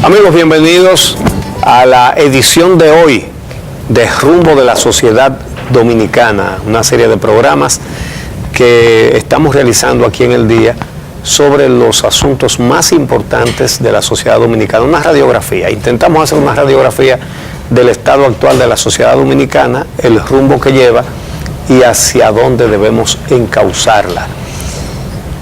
Amigos, bienvenidos a la edición de hoy de Rumbo de la Sociedad Dominicana, una serie de programas que estamos realizando aquí en el día sobre los asuntos más importantes de la sociedad dominicana, una radiografía. Intentamos hacer una radiografía del estado actual de la sociedad dominicana, el rumbo que lleva y hacia dónde debemos encauzarla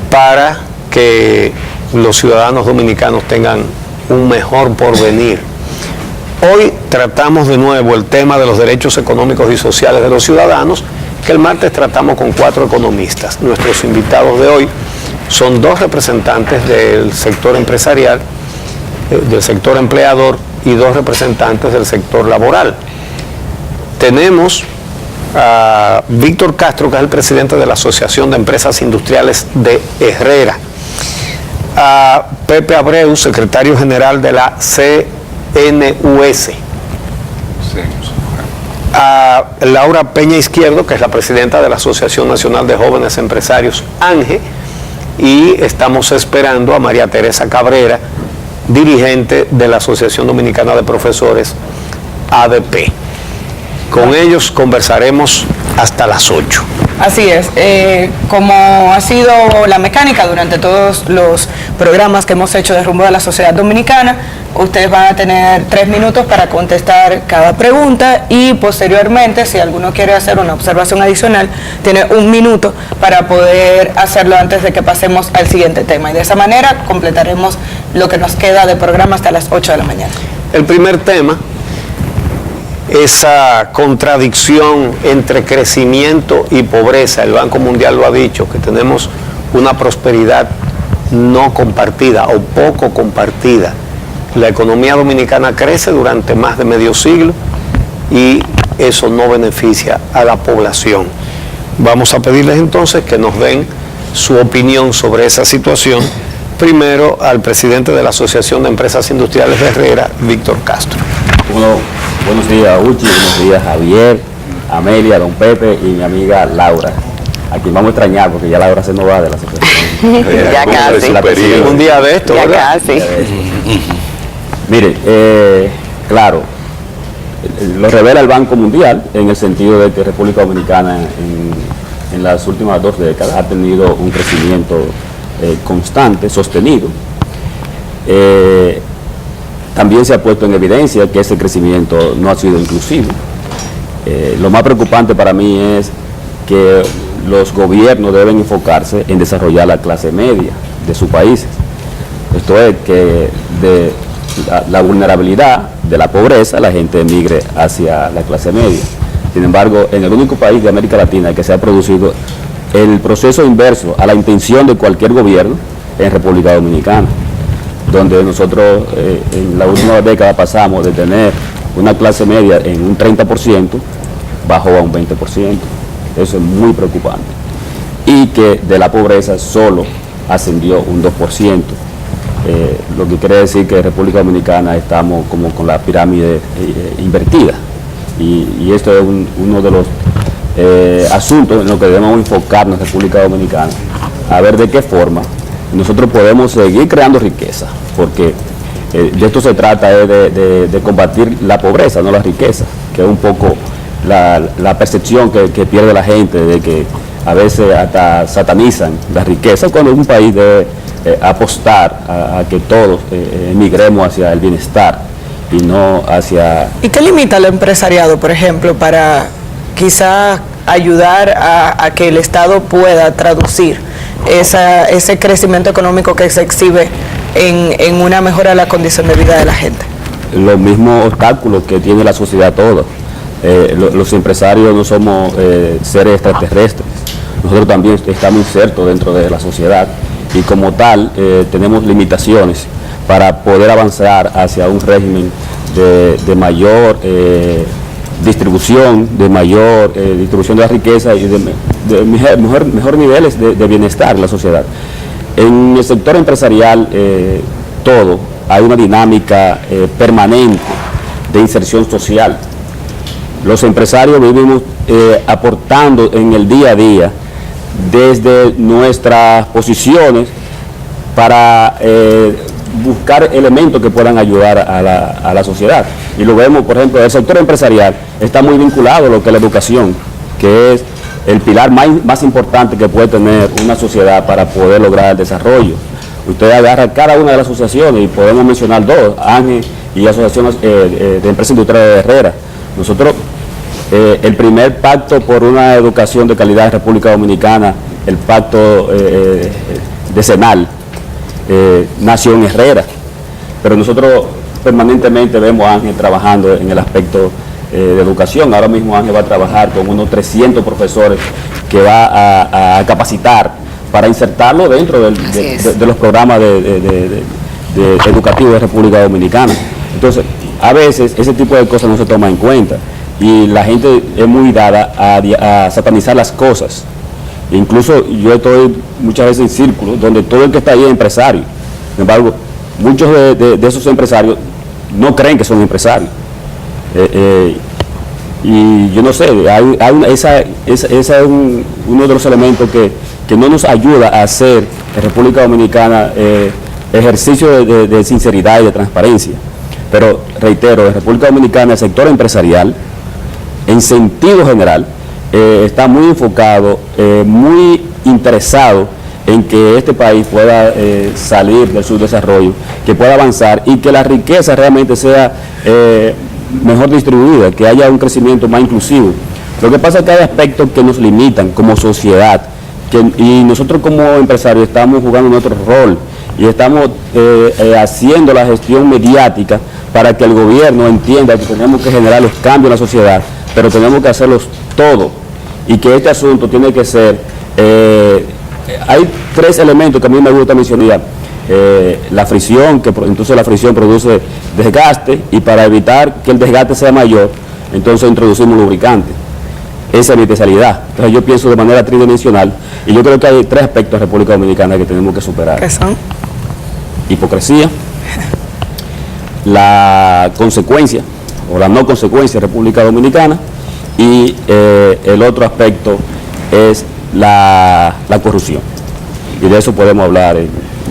para que los ciudadanos dominicanos tengan un mejor porvenir. Hoy tratamos de nuevo el tema de los derechos económicos y sociales de los ciudadanos, que el martes tratamos con 4 economistas. Nuestros invitados de hoy son 2 representantes del sector empresarial, del sector empleador, y 2 representantes del sector laboral. Tenemos a Víctor Castro, que es el presidente de la Asociación de Empresas Industriales de Herrera, a Pepe Abreu, secretario general de la CNUS, a Laura Peña Izquierdo, que es la presidenta de la Asociación Nacional de Jóvenes Empresarios, ANGE, y estamos esperando a María Teresa Cabrera, dirigente de la Asociación Dominicana de Profesores, ADP. Con ellos conversaremos hasta las 8. Así es, como ha sido la mecánica durante todos los programas que hemos hecho de Rumbo de la Sociedad Dominicana, ustedes van a tener 3 minutos para contestar cada pregunta y posteriormente, si alguno quiere hacer una observación adicional, tiene 1 minuto para poder hacerlo antes de que pasemos al siguiente tema. Y de esa manera completaremos lo que nos queda de programa hasta las 8 de la mañana. El primer tema, esa contradicción entre crecimiento y pobreza. El Banco Mundial lo ha dicho, que tenemos una prosperidad no compartida o poco compartida. La economía dominicana crece durante más de medio siglo y eso no beneficia a la población. Vamos a pedirles entonces que nos den su opinión sobre esa situación. Primero al presidente de la Asociación de Empresas Industriales de Herrera, Víctor Castro. Bueno, buenos días, Uchi, buenos días, Javier, Amelia, don Pepe y mi amiga Laura, a quien vamos a extrañar porque ya Laura se nos va de la asociación. Ya casi. Un día de esto, ya ¿verdad? casi. Mire, claro, lo revela el Banco Mundial en el sentido de que República Dominicana en las últimas 2 décadas ha tenido un crecimiento constante, sostenido. También se ha puesto en evidencia que ese crecimiento no ha sido inclusivo. Lo más preocupante para mí es que los gobiernos deben enfocarse en desarrollar la clase media de sus países. Esto es que de la vulnerabilidad de la pobreza, la gente emigre hacia la clase media. Sin embargo, en el único país de América Latina que se ha producido el proceso inverso a la intención de cualquier gobierno es República Dominicana, donde nosotros en la última década pasamos de tener una clase media en un 30%, bajó a un 20%. Eso es muy preocupante. Y que de la pobreza solo ascendió un 2%. Lo que quiere decir que en República Dominicana estamos como con la pirámide invertida. Y esto es uno de los asuntos en los que debemos enfocarnos en República Dominicana, a ver de qué forma nosotros podemos seguir creando riqueza, porque de esto se trata de combatir la pobreza, no la riqueza, que es un poco la percepción que pierde la gente, de que a veces hasta satanizan la riqueza, cuando un país debe apostar a que todos emigremos hacia el bienestar y no hacia... ¿Y qué limita al empresariado, por ejemplo, para quizás ayudar a que el Estado pueda traducir ese crecimiento económico que se exhibe en una mejora de la condición de vida de la gente? Los mismos obstáculos que tiene la sociedad toda. Los empresarios no somos seres extraterrestres. Nosotros también estamos insertos dentro de la sociedad y como tal tenemos limitaciones para poder avanzar hacia un régimen de mayor distribución, de mayor distribución de la riqueza y de mejor niveles de bienestar en la sociedad. En el sector empresarial hay una dinámica permanente de inserción social. Los empresarios vivimos aportando en el día a día desde nuestras posiciones para buscar elementos que puedan ayudar a la sociedad. Y lo vemos, por ejemplo, el sector empresarial está muy vinculado a lo que es la educación, que es el pilar más importante que puede tener una sociedad para poder lograr el desarrollo. Usted agarra cada una de las asociaciones y podemos mencionar dos, ANGE y Asociación de Empresas Industriales de Herrera. Nosotros, el primer pacto por una educación de calidad en República Dominicana, el pacto decenal, nació en Herrera, pero nosotros permanentemente vemos a Ángel trabajando en el aspecto de educación. Ahora mismo Ángel va a trabajar con unos 300 profesores que va a capacitar para insertarlo dentro de los programas educativos de República Dominicana. Entonces, a veces ese tipo de cosas no se toma en cuenta y la gente es muy dada a satanizar las cosas. Incluso yo estoy muchas veces en círculos donde todo el que está ahí es empresario. Sin embargo, muchos de esos empresarios no creen que son empresarios. Y yo no sé, ese es uno de los elementos que no nos ayuda a hacer en República Dominicana ejercicio de sinceridad y de transparencia. Pero reitero, en República Dominicana el sector empresarial, en sentido general, está muy enfocado, muy interesado en que este país pueda salir del subdesarrollo, que pueda avanzar y que la riqueza realmente sea mejor distribuida, que haya un crecimiento más inclusivo. Lo que pasa es que hay aspectos que nos limitan como sociedad, y nosotros como empresarios estamos jugando nuestro rol y estamos haciendo la gestión mediática para que el gobierno entienda que tenemos que generar los cambios en la sociedad, pero tenemos que hacerlos todo y que este asunto tiene que ser, hay tres elementos que a mí me gusta mencionar. La fricción, entonces la fricción produce desgaste y para evitar que el desgaste sea mayor, entonces introducimos lubricante. Esa es mi especialidad. Entonces yo pienso de manera tridimensional y yo creo que hay tres aspectos en República Dominicana que tenemos que superar. ¿Qué son? Hipocresía, la consecuencia o la no consecuencia de República Dominicana y el otro aspecto es la corrupción. Y de eso podemos hablar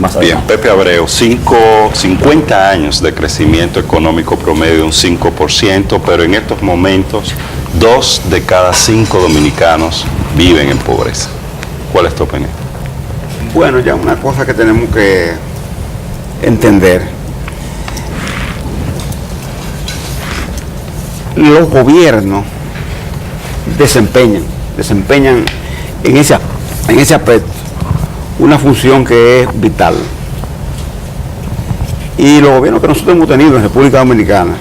más adelante. Bien, Pepe Abreu, 50 años de crecimiento económico promedio de un 5%, pero en estos momentos 2 de cada 5 dominicanos viven en pobreza. ¿Cuál es tu opinión? Bueno, ya una cosa que tenemos que entender. Los gobiernos desempeñan en ese aspecto una función que es vital. Y los gobiernos que nosotros hemos tenido en República Dominicana,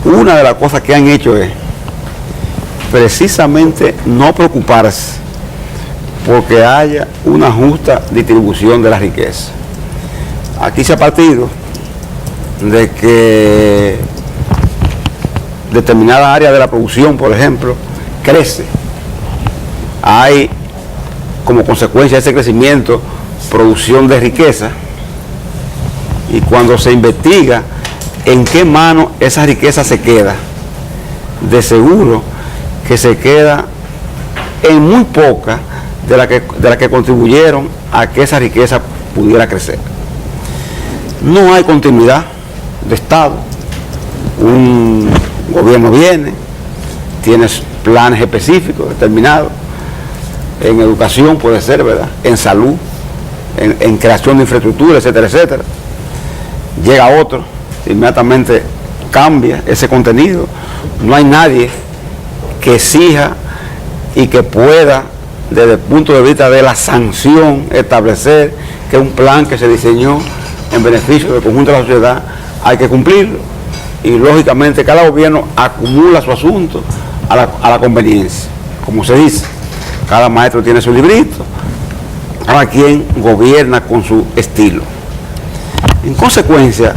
una de las cosas que han hecho es precisamente no preocuparse porque haya una justa distribución de la riqueza. Aquí se ha partido de que determinada área de la producción, por ejemplo, crece. Hay como consecuencia de ese crecimiento producción de riqueza y cuando se investiga en qué mano esa riqueza se queda, de seguro que se queda en muy poca de la que contribuyeron a que esa riqueza pudiera crecer. No hay continuidad de Estado. Un gobierno viene, tiene planes específicos, determinados, en educación puede ser, ¿verdad?, en salud, en creación de infraestructura, etcétera, etcétera. Llega otro, inmediatamente cambia ese contenido. No hay nadie que exija y que pueda, desde el punto de vista de la sanción, establecer que un plan que se diseñó en beneficio del conjunto de la sociedad hay que cumplirlo. Y lógicamente cada gobierno acumula su asunto a la conveniencia. Como se dice, cada maestro tiene su librito, cada quien gobierna con su estilo. En consecuencia,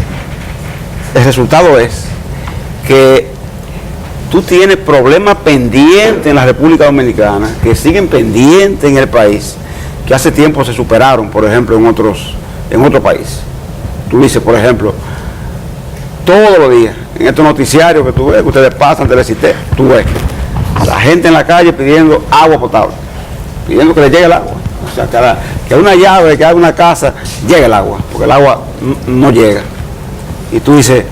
el resultado es que tú tienes problemas pendientes en la República Dominicana, que siguen pendientes en el país, que hace tiempo se superaron, por ejemplo, en otros países. Tú dices, por ejemplo, todos los días, en estos noticiarios que tú ves, que ustedes pasan, Telecité, tú ves la gente en la calle pidiendo agua potable, pidiendo que le llegue el agua. O sea, que una llave, que haga una casa, llega el agua, porque el agua no llega. Y tú dices,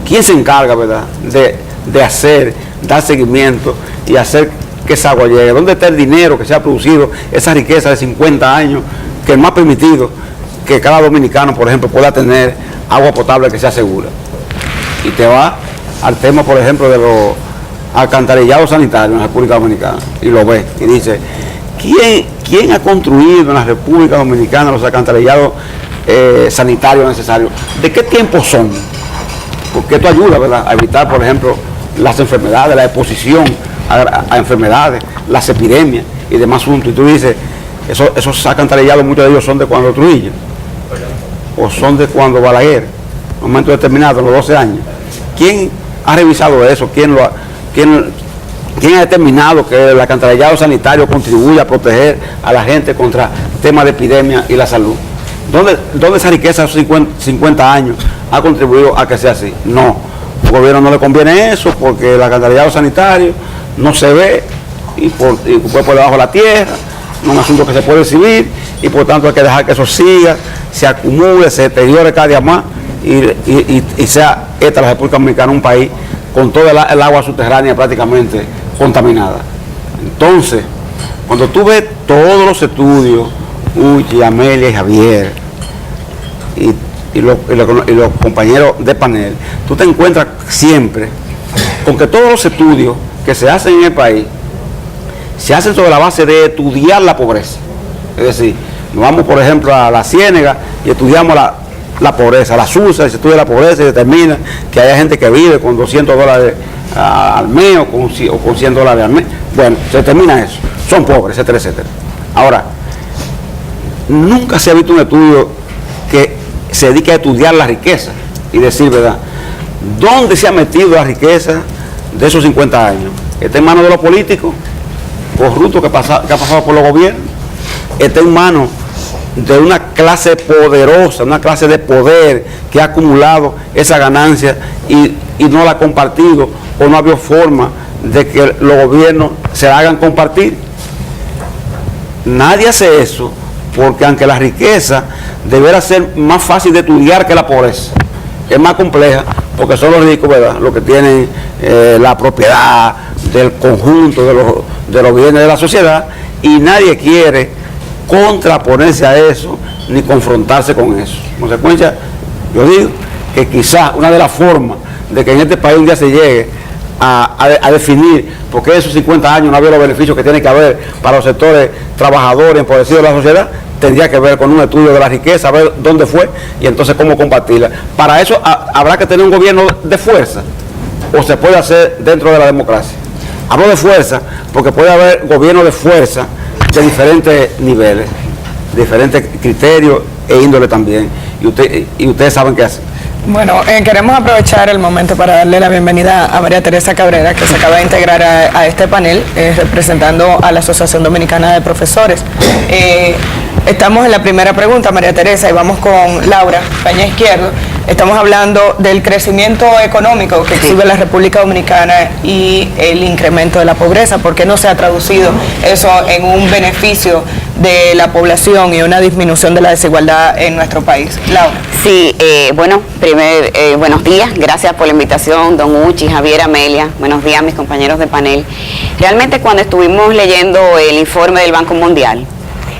¿quién se encarga, verdad, de dar seguimiento y hacer que esa agua llegue? ¿Dónde está el dinero que se ha producido, esa riqueza de 50 años, que no ha permitido que cada dominicano, por ejemplo, pueda tener agua potable que sea segura? Y te va al tema, por ejemplo, de los alcantarillados sanitarios en la República Dominicana, y lo ves, y dice, ¿quién ha construido en la República Dominicana los alcantarillados sanitarios necesarios? ¿De qué tiempo son? Porque esto ayuda, ¿verdad?, a evitar, por ejemplo, las enfermedades, la exposición a enfermedades, las epidemias y demás asuntos. Y tú dices, esos alcantarillados, muchos de ellos son de cuando Trujillo, o son de cuando Balaguer, en un momento determinado, los 12 años. ¿Quién ha revisado eso? ¿Quién ha determinado que el alcantarillado sanitario contribuye a proteger a la gente contra temas de epidemia y la salud? ¿Dónde esa riqueza de 50 años ha contribuido a que sea así? No, al gobierno no le conviene eso, porque el alcantarillado sanitario no se ve y fue por debajo de la tierra, no es un asunto que se puede recibir, y por tanto hay que dejar que eso siga, se acumule, se deteriore cada día más, y sea esta la República Dominicana un país con toda el agua subterránea prácticamente contaminada. Entonces, cuando tú ves todos los estudios, Uchi, Amelia y Javier, y los compañeros de panel, tú te encuentras siempre con que todos los estudios que se hacen en el país se hacen sobre la base de estudiar la pobreza. Es decir, nos vamos, por ejemplo, a la Ciénega y estudiamos la pobreza, la SUSA, y se estudia la pobreza y determina que hay gente que vive con $200 al mes o con $100 al mes. Bueno, se determina eso, son pobres, etcétera, etcétera. Ahora, nunca se ha visto un estudio que se dedique a estudiar la riqueza y decir, ¿verdad?, ¿dónde se ha metido la riqueza de esos 50 años? ¿Está en manos de los políticos corruptos que ha pasado por los gobiernos? ¿Está en manos de una clase poderosa, una clase de poder que ha acumulado esa ganancia y no la ha compartido, o no ha habido forma de que los gobiernos se la hagan compartir? Nadie hace eso, porque aunque la riqueza deberá ser más fácil de estudiar que la pobreza, es más compleja, porque son los ricos, ¿verdad?, los que tienen la propiedad del conjunto de los bienes de la sociedad, y nadie quiere contraponerse a eso ni confrontarse con eso. En consecuencia, yo digo que quizás una de las formas de que en este país un día se llegue a definir por qué esos 50 años no había los beneficios que tiene que haber para los sectores trabajadores empobrecidos de la sociedad, tendría que ver con un estudio de la riqueza, ver dónde fue y entonces cómo combatirla. Para eso habrá que tener un gobierno de fuerza, o se puede hacer dentro de la democracia. Hablo de fuerza porque puede haber gobierno de fuerza de diferentes niveles, diferentes criterios e índole también, y ustedes saben qué hacer. Bueno, queremos aprovechar el momento para darle la bienvenida a María Teresa Cabrera, que se acaba de integrar a este panel, representando a la Asociación Dominicana de Profesores. Estamos en la primera pregunta, María Teresa, y vamos con Laura Peña Izquierdo. Estamos hablando del crecimiento económico que exhibe la República Dominicana y el incremento de la pobreza. ¿Por qué no se ha traducido eso en un beneficio de la población y una disminución de la desigualdad en nuestro país? Laura. Sí, bueno, buenos días, gracias por la invitación, don Uchi, Javier, Amelia, buenos días mis compañeros de panel. Realmente cuando estuvimos leyendo el informe del Banco Mundial,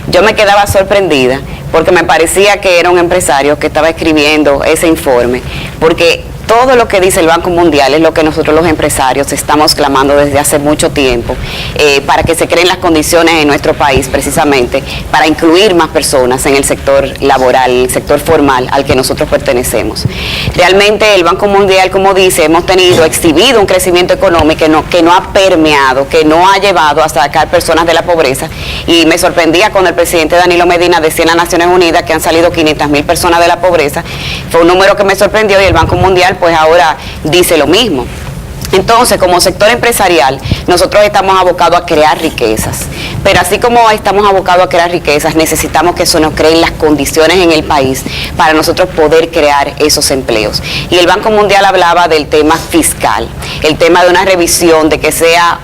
yo me quedaba sorprendida porque me parecía que era un empresario que estaba escribiendo ese informe, porque todo lo que dice el Banco Mundial es lo que nosotros los empresarios estamos clamando desde hace mucho tiempo, para que se creen las condiciones en nuestro país precisamente para incluir más personas en el sector laboral, el sector formal al que nosotros pertenecemos. Realmente el Banco Mundial, como dice, hemos exhibido un crecimiento económico que no ha permeado, que no ha llevado a sacar personas de la pobreza, y me sorprendía cuando el presidente Danilo Medina decía en las Naciones Unidas que han salido 500.000 personas de la pobreza. Fue un número que me sorprendió, y el Banco Mundial pues ahora dice lo mismo. Entonces, como sector empresarial, nosotros estamos abocados a crear riquezas, pero así como estamos abocados a crear riquezas, necesitamos que eso nos creen las condiciones en el país para nosotros poder crear esos empleos. Y el Banco Mundial hablaba del tema fiscal, el tema de una revisión, de que sea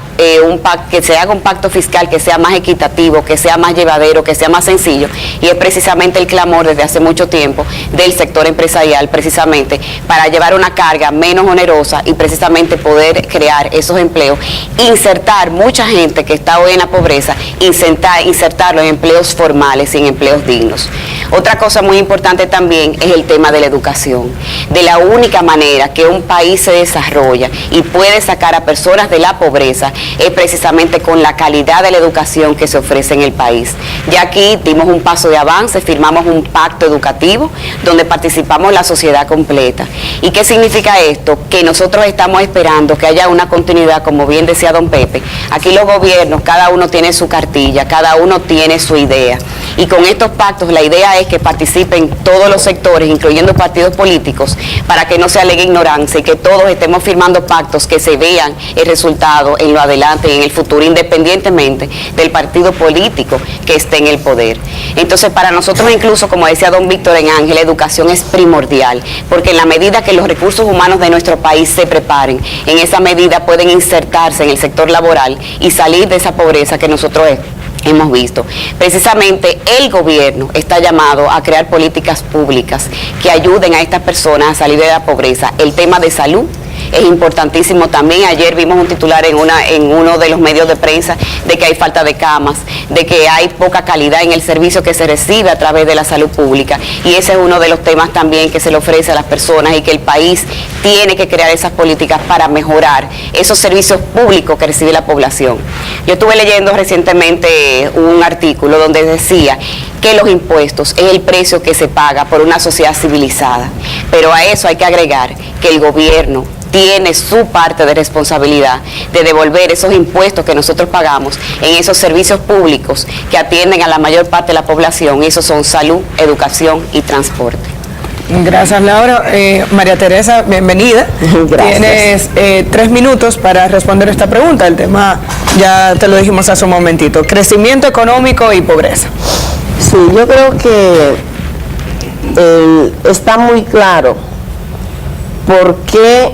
que se haga un pacto fiscal que sea más equitativo, que sea más llevadero, que sea más sencillo, y es precisamente el clamor desde hace mucho tiempo del sector empresarial, precisamente para llevar una carga menos onerosa y precisamente poder crear esos empleos, insertar mucha gente que está hoy en la pobreza, insertarlo en empleos formales y en empleos dignos. Otra cosa muy importante también es el tema de la educación. De la única manera que un país se desarrolla y puede sacar a personas de la pobreza es precisamente con la calidad de la educación que se ofrece en el país. Ya aquí dimos un paso de avance, firmamos un pacto educativo donde participamos la sociedad completa. ¿Y qué significa esto? Que nosotros estamos esperando que haya una continuidad, como bien decía don Pepe. Aquí los gobiernos, cada uno tiene su cartilla, cada uno tiene su idea. Y con estos pactos la idea es que participen todos los sectores, incluyendo partidos políticos, para que no se alegue ignorancia y que todos estemos firmando pactos que se vean el resultado en lo adelante y en el futuro, independientemente del partido político que esté en el poder. Entonces, para nosotros incluso, como decía don Víctor en Ángel, la educación es primordial, porque en la medida que los recursos humanos de nuestro país se preparen, en esa medida pueden insertarse en el sector laboral y salir de esa pobreza que nosotros hemos visto. Precisamente el gobierno está llamado a crear políticas públicas que ayuden a estas personas a salir de la pobreza. El tema de salud es importantísimo también. Ayer vimos un titular en uno de los medios de prensa de que hay falta de camas, de que hay poca calidad en el servicio que se recibe a través de la salud pública, y ese es uno de los temas también que se le ofrece a las personas y que el país tiene que crear esas políticas para mejorar esos servicios públicos que recibe la población. Yo estuve leyendo recientemente un artículo donde decía que los impuestos es el precio que se paga por una sociedad civilizada, pero a eso hay que agregar que el gobierno tiene su parte de responsabilidad de devolver esos impuestos que nosotros pagamos en esos servicios públicos que atienden a la mayor parte de la población, y esos son salud, educación y transporte. Gracias, Laura. María Teresa, bienvenida. Gracias. Tienes 3 minutos para responder esta pregunta. El tema ya te lo dijimos hace un momentito: crecimiento económico y pobreza. Sí, yo creo que está muy claro por qué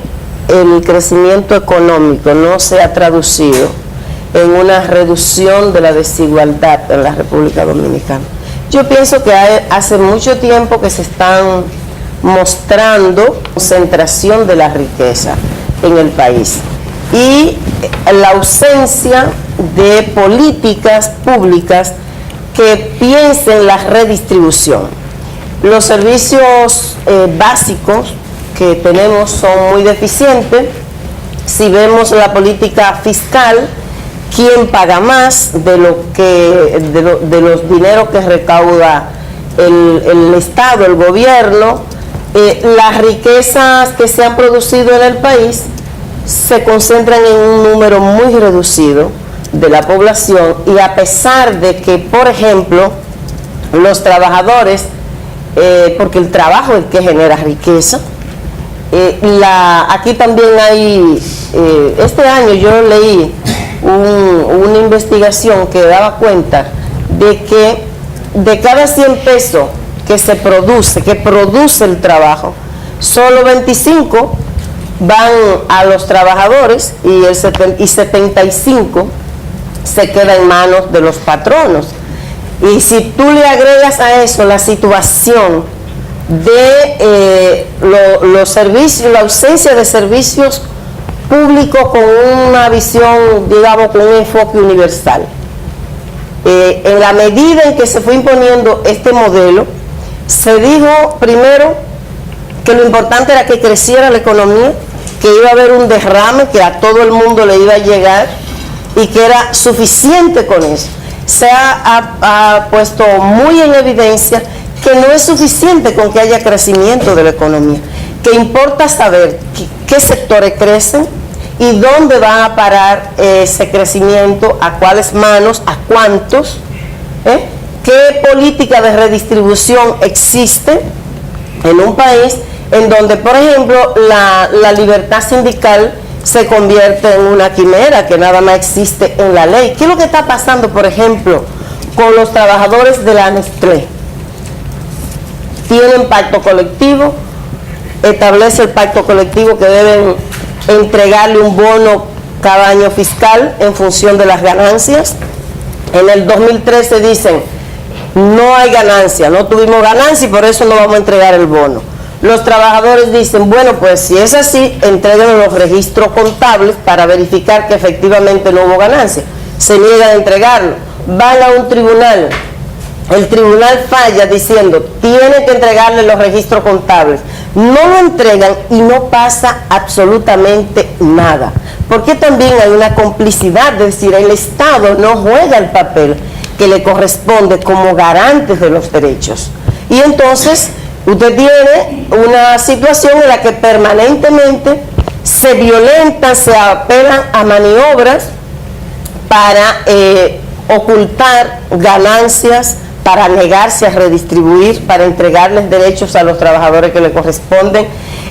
el crecimiento económico no se ha traducido en una reducción de la desigualdad en la República Dominicana. Yo pienso que hace mucho tiempo que se están mostrando concentración de la riqueza en el país y la ausencia de políticas públicas que piensen la redistribución. Los servicios básicos que tenemos son muy deficientes. Si vemos la política fiscal, ¿quién paga más de los dineros que recauda el Estado, el gobierno? Las riquezas que se han producido en el país se concentran en un número muy reducido de la población, y a pesar de que, por ejemplo, los trabajadores, porque el trabajo es el que genera riqueza, aquí también hay, este año yo leí una investigación que daba cuenta de que de cada 100 pesos que produce el trabajo, solo 25 van a los trabajadores y 75 se queda en manos de los patronos. Y si tú le agregas a eso la situación de los servicios, la ausencia de servicios públicos con una visión, digamos, con un enfoque universal, en la medida en que se fue imponiendo este modelo, se dijo primero que lo importante era que creciera la economía, que iba a haber un derrame, que a todo el mundo le iba a llegar y que era suficiente con eso. Se ha puesto muy en evidencia que no es suficiente con que haya crecimiento de la economía, que importa saber qué sectores crecen y dónde van a parar ese crecimiento, a cuáles manos, a cuántos, qué política de redistribución existe en un país en donde, por ejemplo, la libertad sindical se convierte en una quimera que nada más existe en la ley. ¿Qué es lo que está pasando, por ejemplo, con los trabajadores de la Nestlé? Tienen pacto colectivo, establece el pacto colectivo que deben entregarle un bono cada año fiscal en función de las ganancias. En el 2013 dicen, no hay ganancia, no tuvimos ganancia y por eso no vamos a entregar el bono. Los trabajadores dicen, bueno, pues si es así, entreguen los registros contables para verificar que efectivamente no hubo ganancia. Se niegan a entregarlo. Van a un tribunal. El tribunal falla diciendo, tienen que entregarle los registros contables. No lo entregan y no pasa absolutamente nada. Porque también hay una complicidad, es decir, el Estado no juega el papel que le corresponde como garante de los derechos. Y entonces usted tiene una situación en la que permanentemente se violentan, se apelan a maniobras para ocultar ganancias, para negarse a redistribuir, para entregarles derechos a los trabajadores que le corresponden.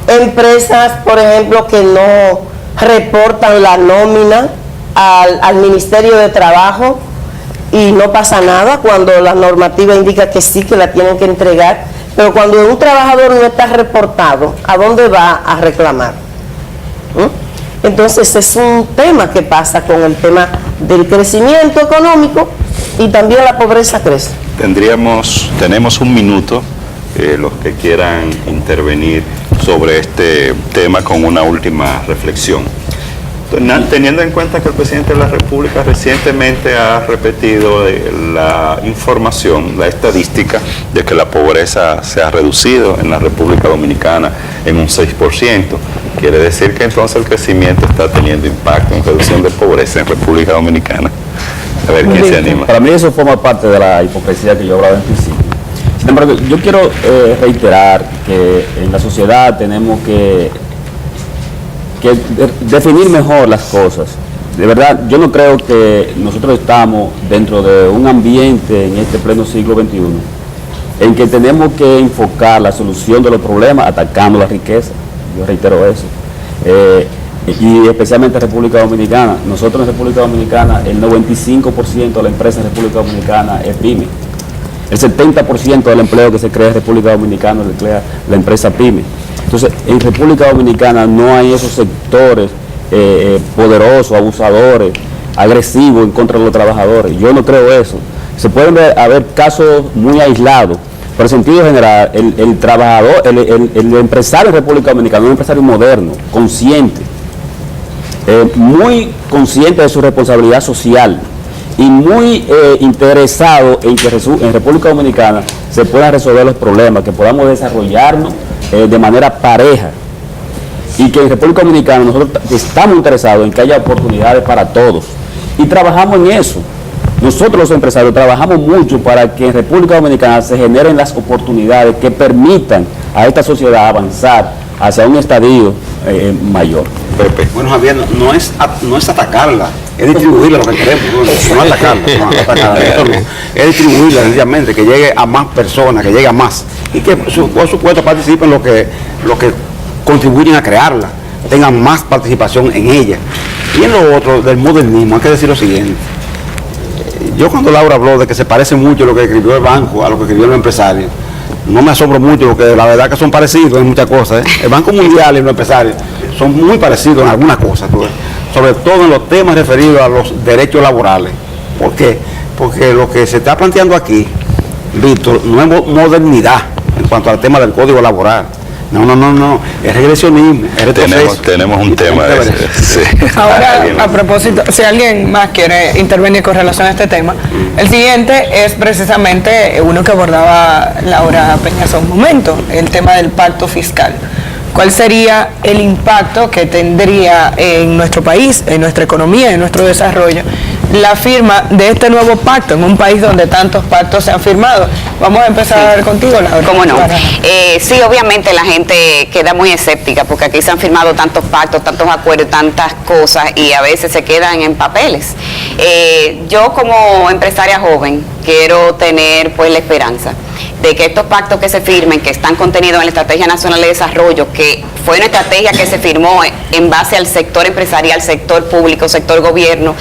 Empresas, por ejemplo, que no reportan la nómina al Ministerio de Trabajo y no pasa nada cuando la normativa indica que sí, que la tienen que entregar. Pero cuando un trabajador no está reportado, ¿a dónde va a reclamar? Entonces es un tema que pasa con el tema del crecimiento económico y también la pobreza crece. Tenemos un minuto, los que quieran intervenir sobre este tema con una última reflexión. Teniendo en cuenta que el presidente de la República recientemente ha repetido la información, la estadística de que la pobreza se ha reducido en la República Dominicana en un 6%, quiere decir que entonces el crecimiento está teniendo impacto en reducción de pobreza en República Dominicana. A ver quién se anima. Para mí eso forma parte de la hipocresía que yo hablaba en principio. Sin embargo, yo quiero reiterar que en la sociedad tenemos que definir mejor las cosas. De verdad, yo no creo que nosotros estamos dentro de un ambiente en este pleno siglo XXI en que tenemos que enfocar la solución de los problemas atacando la riqueza. Yo reitero eso. Y especialmente en República Dominicana. Nosotros en República Dominicana, el 95% de la empresa en República Dominicana es PYME. El 70% del empleo que se crea en República Dominicana lo crea la empresa PYME. Entonces, en República Dominicana no hay esos sectores poderosos, abusadores, agresivos en contra de los trabajadores. Yo no creo eso. Se pueden haber casos muy aislados, pero en sentido general, el trabajador, el empresario en República Dominicana, un empresario moderno, consciente, muy consciente de su responsabilidad social y muy interesado en que en República Dominicana se puedan resolver los problemas, que podamos desarrollarnos de manera pareja y que en República Dominicana nosotros estamos interesados en que haya oportunidades para todos y trabajamos en eso. Nosotros los empresarios trabajamos mucho para que en República Dominicana se generen las oportunidades que permitan a esta sociedad avanzar hacia un estadio mayor. Pepe. Bueno, Javier, no es atacarla, es distribuirla lo que queremos, no atacarla, es distribuirla sencillamente, que llegue a más personas, que llegue a más, y que por supuesto participen los que contribuyen a crearla, tengan más participación en ella. Y en lo otro, del modernismo, hay que decir lo siguiente. Yo cuando Laura habló de que se parece mucho lo que escribió el banco a lo que escribió el empresario, no me asombro mucho porque la verdad que son parecidos en muchas cosas. El Banco Mundial y los empresarios son muy parecidos en algunas cosas, sobre todo en los temas referidos a los derechos laborales. ¿Por qué? Porque lo que se está planteando aquí, Víctor, no es modernidad en cuanto al tema del código laboral. No, es regresionismo, es retroceso. Tenemos un tema de ese. Sí. Ahora, a propósito, si alguien más quiere intervenir con relación a este tema, el siguiente es precisamente uno que abordaba Laura Peña hace un momento, el tema del pacto fiscal. ¿Cuál sería el impacto que tendría en nuestro país, en nuestra economía, en nuestro desarrollo, la firma de este nuevo pacto en un país donde tantos pactos se han firmado? Vamos a empezar contigo, Laura. ¿Cómo no? Sí, obviamente la gente queda muy escéptica porque aquí se han firmado tantos pactos, tantos acuerdos, tantas cosas y a veces se quedan en papeles. Yo como empresaria joven quiero tener pues la esperanza de que estos pactos que se firmen, que están contenidos en la Estrategia Nacional de Desarrollo, que fue una estrategia que se firmó en base al sector empresarial, sector público, sector gobierno,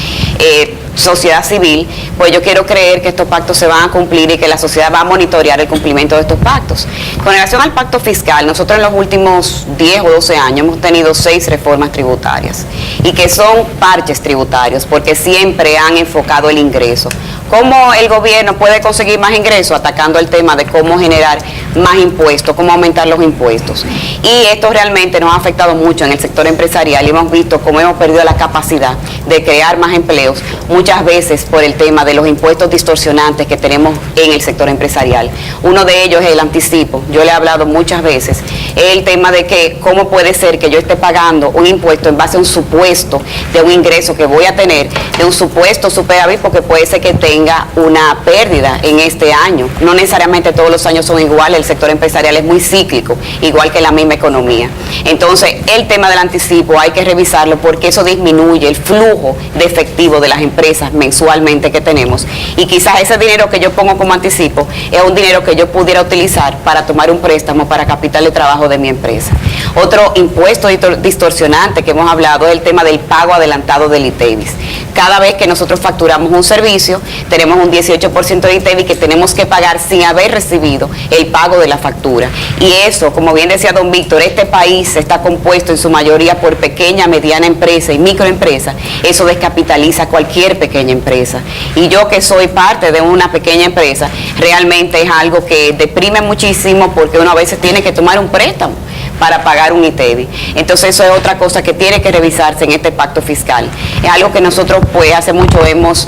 sociedad civil, pues yo quiero creer que estos pactos se van a cumplir y que la sociedad va a monitorear el cumplimiento de estos pactos. Con relación al pacto fiscal, nosotros en los últimos 10 o 12 años hemos tenido 6 reformas tributarias y que son parches tributarios porque siempre han enfocado el ingreso. ¿Cómo el gobierno puede conseguir más ingresos? Atacando el tema de cómo generar más impuestos, cómo aumentar los impuestos. Y esto realmente nos ha afectado mucho en el sector empresarial y hemos visto cómo hemos perdido la capacidad de crear más empleos, muchas veces por el tema de los impuestos distorsionantes que tenemos en el sector empresarial. Uno de ellos es el anticipo. Yo le he hablado muchas veces, el tema de que cómo puede ser que yo esté pagando un impuesto en base a un supuesto de un ingreso que voy a tener, de un supuesto superávit, porque puede ser que tenga una pérdida en este año. No necesariamente todos los años son iguales, el sector empresarial es muy cíclico, igual que la misma economía. Entonces, el tema del anticipo hay que revisarlo porque eso disminuye el flujo de efectivo de las empresas mensualmente que tenemos. Y quizás ese dinero que yo pongo como anticipo es un dinero que yo pudiera utilizar para tomar un préstamo para capital de trabajo de mi empresa. Otro impuesto distorsionante que hemos hablado es el tema del pago adelantado del ITEVIS. Cada vez que nosotros facturamos un servicio, tenemos un 18% de ITEVIS que tenemos que pagar sin haber recibido el pago de la factura. Y eso, como bien decía don Víctor, este país está compuesto en su mayoría por pequeña, mediana empresa y microempresa. Eso descapitaliza cualquier pequeña empresa. Y yo que soy parte de una pequeña empresa, realmente es algo que deprime muchísimo porque uno a veces tiene que tomar un préstamo para pagar un ITEVIS. Entonces eso es otra cosa que tiene que revisarse en este pacto fiscal. Es algo que nosotros pues hace mucho hemos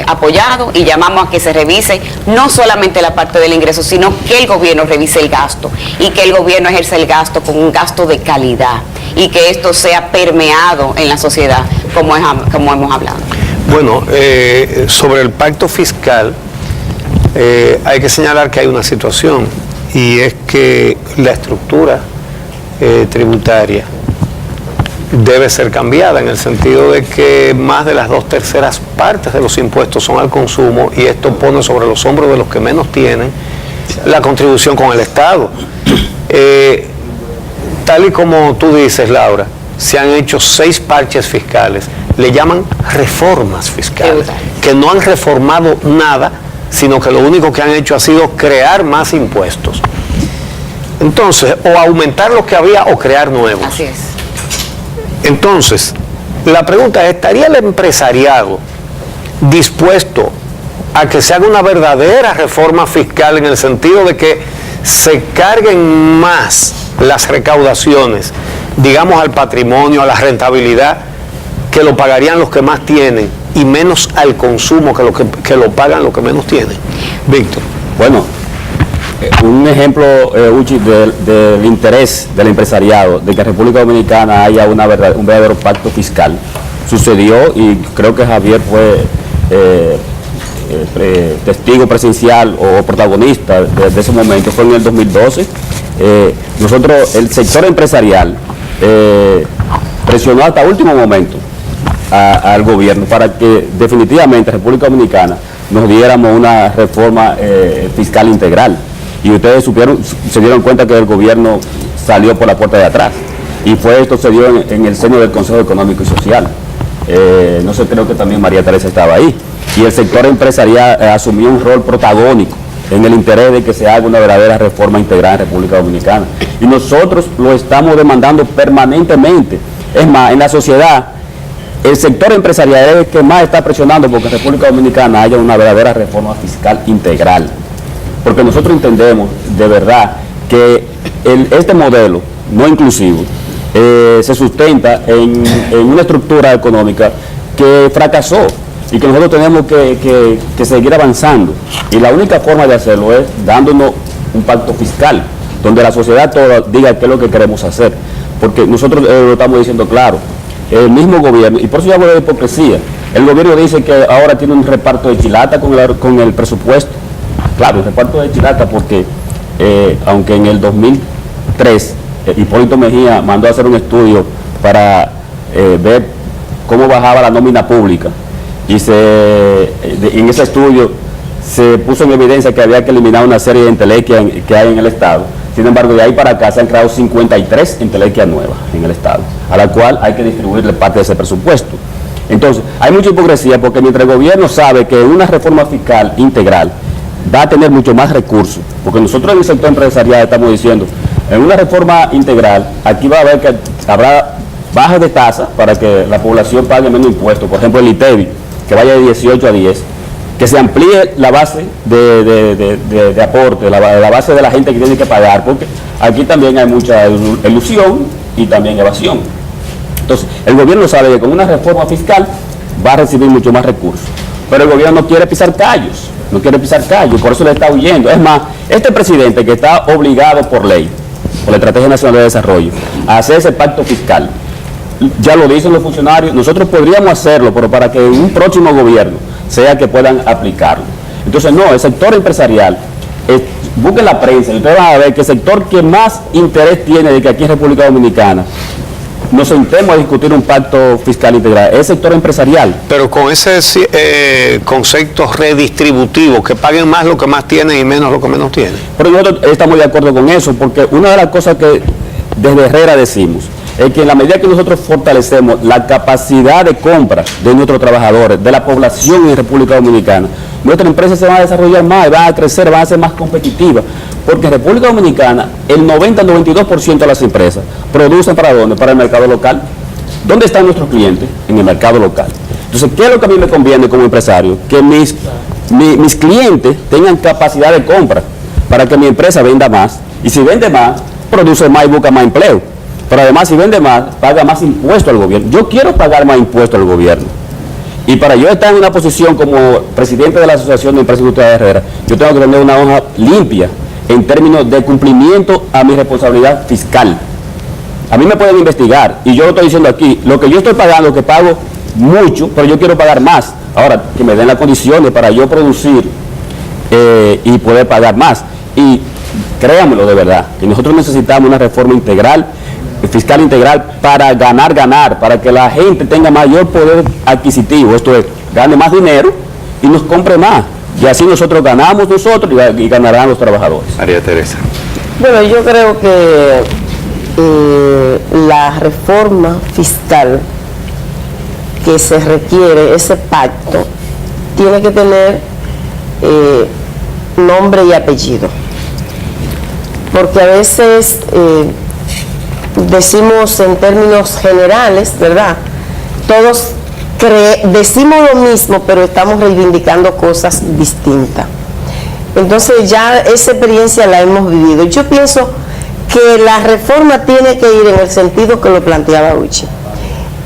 apoyado y llamamos a que se revise no solamente la parte del ingreso, sino que el gobierno revise el gasto y que el gobierno ejerza el gasto con un gasto de calidad y que esto sea permeado en la sociedad como hemos hablado. Bueno, sobre el pacto fiscal hay que señalar que hay una situación y es que la estructura tributaria debe ser cambiada en el sentido de que más de las 2/3 partes de los impuestos son al consumo y esto pone sobre los hombros de los que menos tienen la contribución con el Estado. Tal y como tú dices, Laura, se han hecho 6 parches fiscales, le llaman reformas fiscales, que no han reformado nada, sino que lo único que han hecho ha sido crear más impuestos. Entonces, o aumentar lo que había o crear nuevos. Así es. Entonces, la pregunta es, ¿estaría el empresariado dispuesto a que se haga una verdadera reforma fiscal en el sentido de que se carguen más las recaudaciones, digamos al patrimonio, a la rentabilidad, que lo pagarían los que más tienen y menos al consumo que lo pagan los que menos tienen? Víctor. Bueno, un ejemplo, Uchi, del interés del empresariado de que República Dominicana haya un verdadero pacto fiscal sucedió, y creo que Javier fue testigo presencial o protagonista de ese momento. Fue en el 2012. Nosotros, el sector empresarial, presionó hasta último momento al gobierno para que definitivamente República Dominicana nos diéramos una reforma fiscal integral. Y ustedes se dieron cuenta que el gobierno salió por la puerta de atrás. Y esto se dio en el seno del Consejo Económico y Social. No sé, creo que también María Teresa estaba ahí. Y el sector empresarial asumió un rol protagónico en el interés de que se haga una verdadera reforma integral en República Dominicana. Y nosotros lo estamos demandando permanentemente. Es más, en la sociedad, el sector empresarial es el que más está presionando porque en República Dominicana haya una verdadera reforma fiscal integral. Porque nosotros entendemos de verdad que este modelo no inclusivo se sustenta en una estructura económica que fracasó y que nosotros tenemos que seguir avanzando. Y la única forma de hacerlo es dándonos un pacto fiscal, donde la sociedad toda diga qué es lo que queremos hacer. Porque nosotros lo estamos diciendo claro, el mismo gobierno, y por eso yo hablo de hipocresía, el gobierno dice que ahora tiene un reparto de chilata con el presupuesto. Claro, el reparto de chilata porque, aunque en el 2003 Hipólito Mejía mandó a hacer un estudio para ver cómo bajaba la nómina pública, y en ese estudio se puso en evidencia que había que eliminar una serie de entelequias que hay en el Estado. Sin embargo, de ahí para acá se han creado 53 entelequias nuevas en el Estado, a la cual hay que distribuirle parte de ese presupuesto. Entonces, hay mucha hipocresía porque mientras el gobierno sabe que una reforma fiscal integral va a tener mucho más recursos, porque nosotros en el sector empresarial estamos diciendo, en una reforma integral, aquí va a haber que habrá bajas de tasa para que la población pague menos impuestos, por ejemplo el ITEVI, que vaya de 18 a 10, que se amplíe la base de aporte, la base de la gente que tiene que pagar, porque aquí también hay mucha ilusión y también evasión. Entonces, el gobierno sabe que con una reforma fiscal va a recibir mucho más recursos, pero el gobierno no quiere pisar callos, por eso le está huyendo. Es más, este presidente que está obligado por ley, por la Estrategia Nacional de Desarrollo, a hacer ese pacto fiscal, ya lo dicen los funcionarios, nosotros podríamos hacerlo, pero para que en un próximo gobierno sea que puedan aplicarlo. Entonces, no, el sector empresarial, busquen la prensa y ustedes van a ver que el sector que más interés tiene de que aquí en República Dominicana nos sentemos a discutir un pacto fiscal integral, es el sector empresarial. Pero con ese concepto redistributivo, que paguen más lo que más tienen y menos lo que menos tienen. Pero nosotros estamos de acuerdo con eso, porque una de las cosas que desde Herrera decimos es que en la medida que nosotros fortalecemos la capacidad de compra de nuestros trabajadores, de la población en República Dominicana, nuestras empresas se van a desarrollar más, van a crecer, van a ser más competitivas, porque en República Dominicana el 90-92% de las empresas producen ¿para dónde? Para el mercado local. ¿Dónde están nuestros clientes? En el mercado local. Entonces, ¿qué es lo que a mí me conviene como empresario? Que mis clientes tengan capacidad de compra para que mi empresa venda más, y si vende más, produce más y busca más empleo. Pero además, si vende más, paga más impuestos al gobierno. Yo quiero pagar más impuestos al gobierno. Y para yo estar en una posición como presidente de la Asociación de Empresas Industriales de Herrera, yo tengo que tener una hoja limpia en términos de cumplimiento a mi responsabilidad fiscal. A mí me pueden investigar, y yo lo estoy diciendo aquí, lo que yo estoy pagando, que pago mucho, pero yo quiero pagar más. Ahora, que me den las condiciones para yo producir y poder pagar más. Y créanmelo de verdad, que nosotros necesitamos una reforma integral, fiscal integral, para ganar, para que la gente tenga mayor poder adquisitivo, esto es, gane más dinero y nos compre más. Y así nosotros ganamos nosotros y ganarán los trabajadores. María Teresa. Bueno, yo creo que la reforma fiscal que se requiere, ese pacto, tiene que tener nombre y apellido. Porque a veces decimos en términos generales, ¿verdad? Todos decimos lo mismo, pero estamos reivindicando cosas distintas. Entonces ya esa experiencia la hemos vivido. Yo pienso que la reforma tiene que ir en el sentido que lo planteaba Uchi.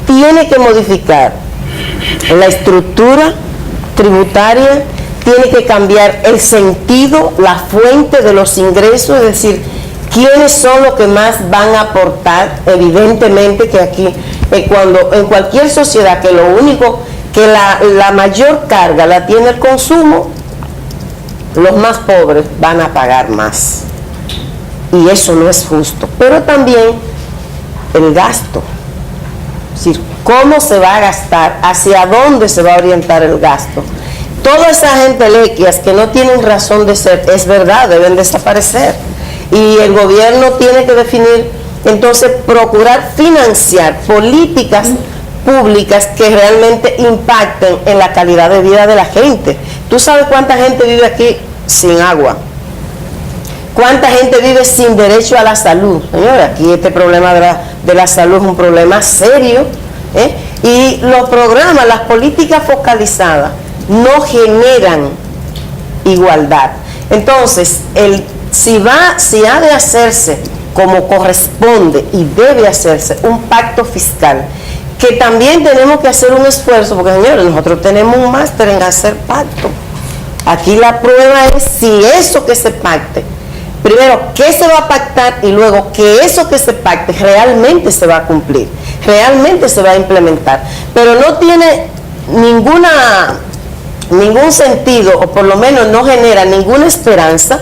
Tiene que modificar la estructura tributaria, tiene que cambiar el sentido, la fuente de los ingresos, es decir, quiénes son los que más van a aportar. Evidentemente que aquí, cuando en cualquier sociedad que lo único, que la mayor carga la tiene el consumo, los más pobres van a pagar más. Y eso no es justo. Pero también el gasto. Es decir, cómo se va a gastar, hacia dónde se va a orientar el gasto. Toda esa gente lequias que no tienen razón de ser, es verdad, deben desaparecer. Y el gobierno tiene que definir, entonces, procurar financiar políticas públicas que realmente impacten en la calidad de vida de la gente. ¿Tú sabes cuánta gente vive aquí sin agua? ¿Cuánta gente vive sin derecho a la salud? Señora, aquí este problema de la salud es un problema serio, ¿eh? Y los programas, las políticas focalizadas no generan igualdad. Entonces, si ha de hacerse como corresponde y debe hacerse un pacto fiscal, que también tenemos que hacer un esfuerzo, porque señores, nosotros tenemos un máster en hacer pacto. Aquí la prueba es si eso que se pacte, primero, qué se va a pactar, y luego que eso que se pacte realmente se va a cumplir, realmente se va a implementar. Pero no tiene ningún sentido, o por lo menos no genera ninguna esperanza,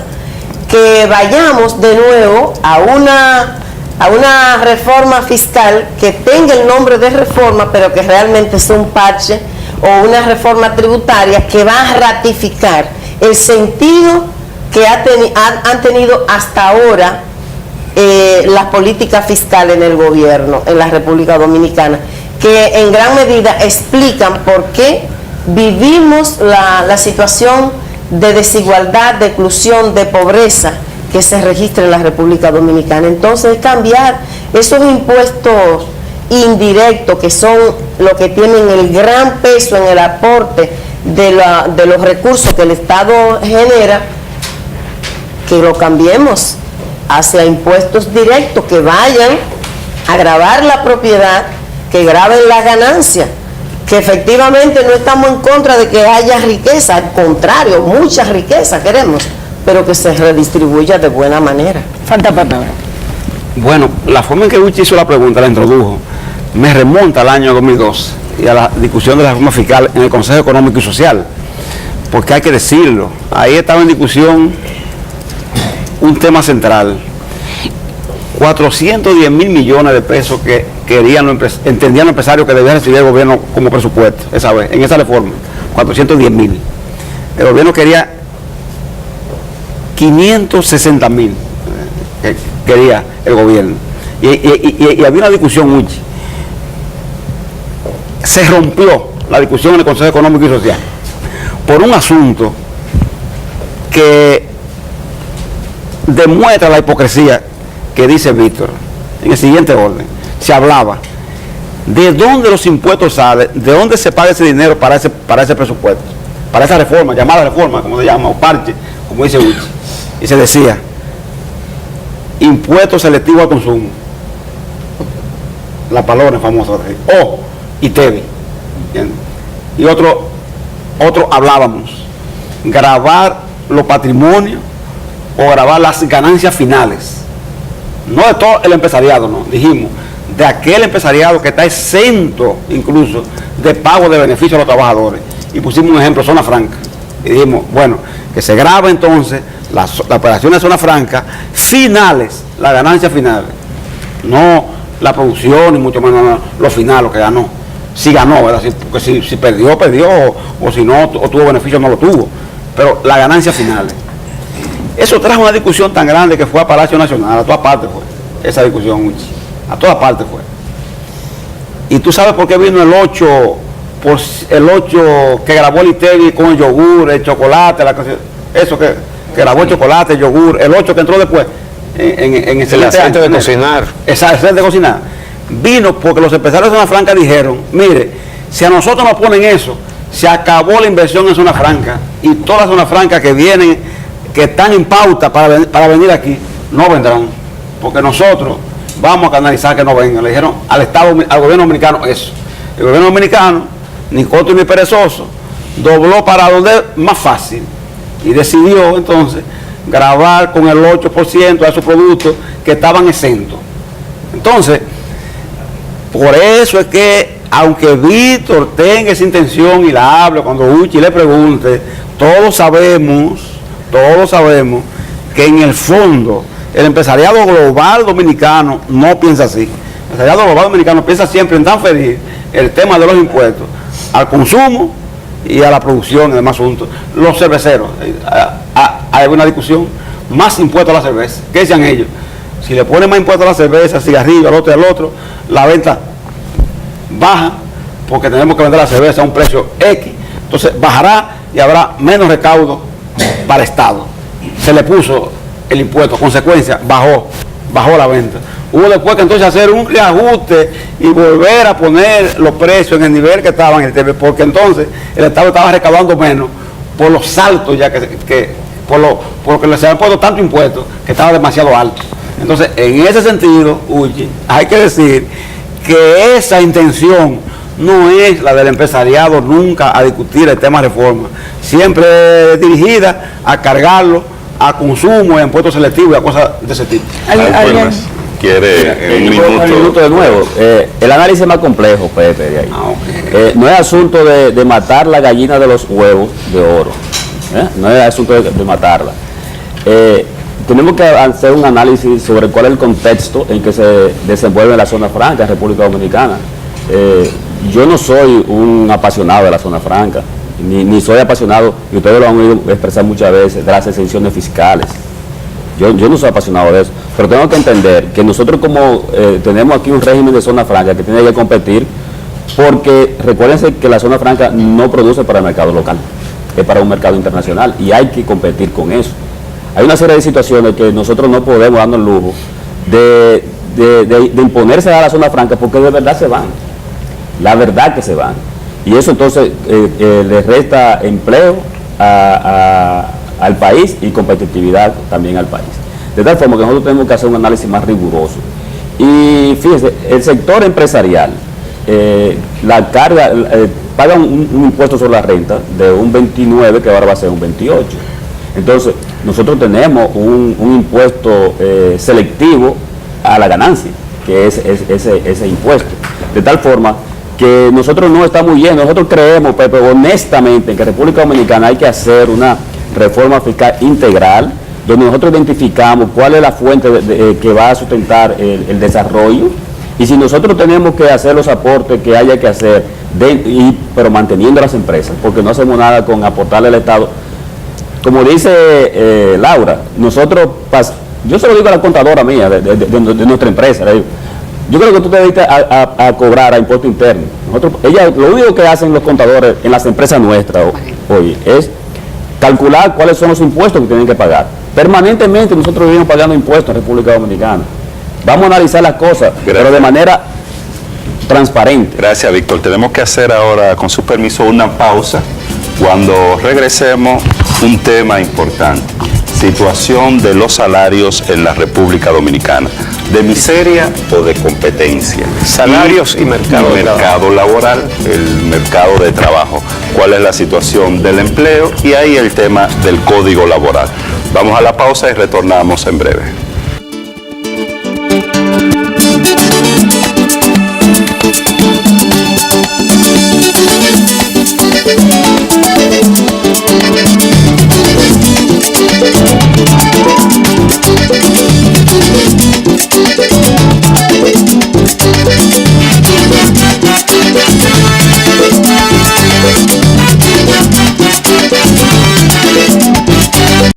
que vayamos de nuevo a una reforma fiscal que tenga el nombre de reforma, pero que realmente sea un parche, o una reforma tributaria que va a ratificar el sentido que han tenido hasta ahora las políticas fiscales en el gobierno, en la República Dominicana, que en gran medida explican por qué vivimos la situación de desigualdad, de exclusión, de pobreza que se registra en la República Dominicana. Entonces, cambiar esos impuestos indirectos, que son los que tienen el gran peso en el aporte de los recursos que el Estado genera, que lo cambiemos hacia impuestos directos que vayan a gravar la propiedad, que graben la ganancia, que efectivamente no estamos en contra de que haya riqueza, al contrario, mucha riqueza queremos, pero que se redistribuya de buena manera. Falta Pepe. Bueno, la forma en que Uchi hizo la pregunta, la introdujo, me remonta al año 2002 y a la discusión de la reforma fiscal en el Consejo Económico y Social, porque hay que decirlo, ahí estaba en discusión un tema central, 410 mil millones de pesos que entendían los empresarios que debía recibir el gobierno como presupuesto, esa vez, en esa reforma, 410 mil. El gobierno quería 560 mil, quería el gobierno. Y había una discusión mucha. Se rompió la discusión en el Consejo Económico y Social por un asunto que demuestra la hipocresía que dice Víctor. En el siguiente orden, se hablaba de dónde los impuestos salen, de dónde se paga ese dinero para ese presupuesto, para esa reforma, llamada reforma, como se llama, o parche, como dice Uchi. Y se decía, impuesto selectivo al consumo, la palabra famosa, o ITEVI, y otro hablábamos, grabar los patrimonios o grabar las ganancias finales, no de todo el empresariado, no, dijimos, de aquel empresariado que está exento incluso de pago de beneficios a los trabajadores, y pusimos un ejemplo, zona franca, y dijimos, bueno, que se graba entonces las operaciones de zona franca finales, las ganancias finales, no la producción, ni mucho menos no, lo final, lo que ganó, si ganó, ¿verdad? Porque si perdió, o si no, o tuvo beneficio, no lo tuvo, pero las ganancias finales. Eso trajo una discusión tan grande que fue a Palacio Nacional, a todas partes fue, esa discusión, a todas partes fue. Y tú sabes por qué vino el 8 que grabó el ITEVI con el yogur, el chocolate, eso que grabó el chocolate, el yogur, el 8 que entró después, en el aceite de cocinar. Ese aceite de cocinar. Vino porque los empresarios de Zona Franca dijeron, mire, si a nosotros nos ponen eso, se acabó la inversión en Zona Franca, y todas las zonas francas que vienen, que están en pauta para venir aquí, no vendrán, porque nosotros vamos a canalizar que no vengan. Le dijeron al gobierno dominicano eso. El gobierno dominicano, ni corto ni perezoso, dobló para donde es más fácil y decidió entonces grabar con el 8% de esos productos que estaban exentos. Entonces, por eso es que, aunque Víctor tenga esa intención y la hable, cuando Uchi le pregunte, todos sabemos que en el fondo el empresariado global dominicano no piensa así. El empresariado global dominicano piensa siempre en transferir el tema de los impuestos al consumo y a la producción y demás asuntos. Los cerveceros, hay una discusión, más impuestos a la cerveza. ¿Qué decían ellos? Si le ponen más impuestos a la cerveza, al cigarrillo, al otro y al otro, la venta baja, porque tenemos que vender la cerveza a un precio X. Entonces bajará y habrá menos recaudo para el Estado. Se le puso el impuesto, consecuencia, bajó la venta. Hubo después que entonces hacer un reajuste y volver a poner los precios en el nivel que estaban en el TV, porque entonces el Estado estaba recaudando menos por los saltos ya porque les habían puesto tanto impuesto que estaba demasiado alto. Entonces, en ese sentido, Uchi, hay que decir que esa intención no es la del empresariado nunca a discutir el tema de reforma, siempre dirigida a cargarlo a consumo, a impuestos selectivos y a cosas de ese tipo. ¿Alguien? Quiere un Un minuto de nuevo. El análisis es más complejo, Pepe, de ahí. No es asunto de matar la gallina de los huevos de oro. No es asunto de matarla. Tenemos que hacer un análisis sobre cuál es el contexto en que se desenvuelve la zona franca, República Dominicana. Yo no soy un apasionado de la zona franca, ni soy apasionado, y ustedes lo han oído expresar muchas veces, de las exenciones fiscales. Yo no soy apasionado de eso, pero tengo que entender que nosotros como tenemos aquí un régimen de zona franca que tiene que competir porque recuérdense que la zona franca no produce para el mercado local, es para un mercado internacional y hay que competir con eso. Hay una serie de situaciones que nosotros no podemos darnos el lujo de imponerse a la zona franca, porque de verdad se van, la verdad que se van. Y eso entonces le resta empleo al país y competitividad también al país. De tal forma que nosotros tenemos que hacer un análisis más riguroso. Y fíjense, el sector empresarial, la carga, paga un impuesto sobre la renta de un 29 que ahora va a ser un 28. Entonces, nosotros tenemos un impuesto selectivo a la ganancia, que es ese impuesto. De tal forma que nosotros no estamos yendo, nosotros creemos, Pepe, honestamente, que en República Dominicana hay que hacer una reforma fiscal integral, donde nosotros identificamos cuál es la fuente que va a sustentar el desarrollo, y si nosotros tenemos que hacer los aportes que haya que hacer, pero manteniendo las empresas, porque no hacemos nada con aportarle al Estado. Como dice Laura, nosotros, yo se lo digo a la contadora mía de nuestra empresa, le digo, yo creo que tú te dedicas a cobrar a impuesto interno. Lo único que hacen los contadores en las empresas nuestras hoy es calcular cuáles son los impuestos que tienen que pagar. Permanentemente nosotros vivimos pagando impuestos en República Dominicana. Vamos a analizar las cosas, pero de manera transparente. Gracias, Víctor. Tenemos que hacer ahora, con su permiso, una pausa. Cuando regresemos, un tema importante: situación de los salarios en la República Dominicana, de miseria o de competencia. Salarios y mercado laboral, el mercado de trabajo. ¿Cuál es la situación del empleo? Y ahí el tema del código laboral. Vamos a la pausa y retornamos en breve.